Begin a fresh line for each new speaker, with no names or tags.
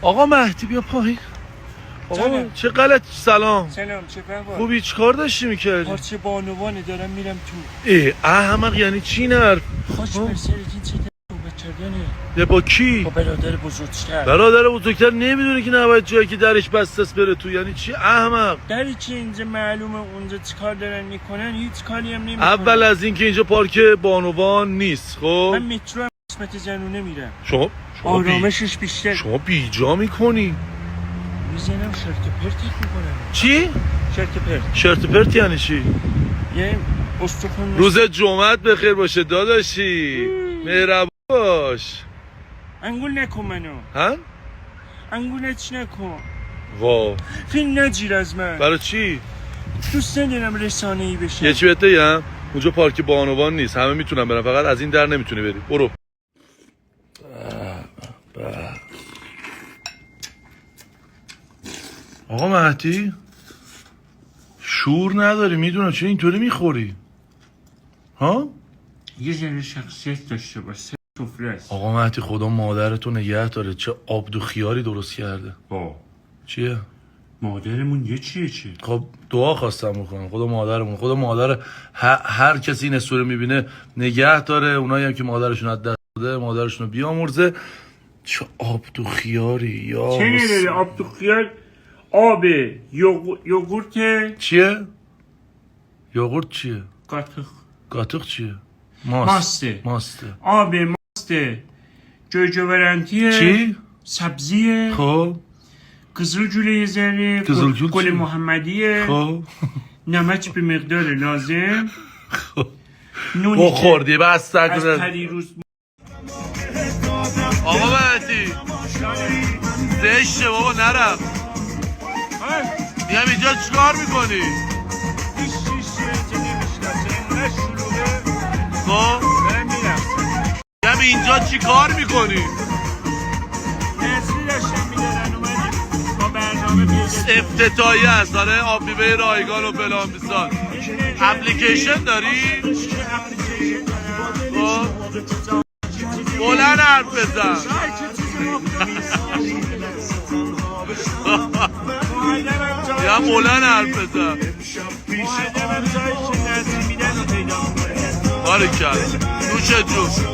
آقا مهدی بیا پایین. آقا چه غلط. سلام
چه خبر؟
خوبی؟ چیکار داشتی میکردی؟
پارچه بانوانه دارم میرم تو.
احمق یعنی چی نرف؟
خوش مرسی این چه صحبت کردنه؟
با کی؟
با برادر بزرگتر.
برادر بزرگتر نمیدونی که نباید جایی که درش بسته است بره تو؟ یعنی چی احمق؟
دری که اینجا معلومه اونجا چیکار دارن میکنن هیچ کاری هم نمیکنن.
اول از این که اینجا پارک بانوان نیست. خب
من مترو هم قسمت زنونه میرم.
شما
آرامشش بیشتر.
شما بیجا میکنی.
میزنم شرط پرتت میکنم.
چی؟
شرط پرت.
شرط پرت یعنی چی؟
یه استخون.
روز جمعت بخیر باشه داداشی. مهربان باش.
انگول نکن منو.
ها؟
انگولش نکن.
وا.
فیلم نجیر از من.
برای چی؟
دوست ندارم رسانه‌ای بشه.
یه چی بهت بگم؟ اونجا پارک بانوان نیست. همه میتونن برن، فقط از این در نمیتونی بری. برو. آقا مهدی شور نداری، میدونم چه اینطوری میخوری ها؟
یه ذره شخصیت داشته باشه. سفره است.
آقا مهدی خدا مادرتو نگه داره، چه آبدو خیاری درست کرده. چیه؟
مادرمون یه چیه چی؟
خب دعا خواستم بکنم خدا مادر هر کسی این استوری میبینه نگه داره، اونایی هم که مادرشون از دست داده مادرشون رو بیامرزه. چه آبدو خیاری یا
چه نداره آبدو خیار؟ آبه یوگورت.
چیه؟ یوگورت چیه؟
قاطق
چیه؟ ماسته.
آبه ماسته. جوجو برنتیه.
چی؟
سبزیه.
خب
قزل جوله یه ذره. گل محمدیه.
خب
نمک به مقدار لازم.
او خوردی بس
از پریروز.
آقا مهدی زشته بابا نرم. میگم اینجا چیکار میکنی؟ خب میگم اینجا چیکار میکنی؟ افتتاحیه هست آره، آب میوه رایگان و فلان بیسان. اپلیکیشن داری؟ خب بلند حرف بزن. یا بلند حرف بزن. باریکلا نوش جون.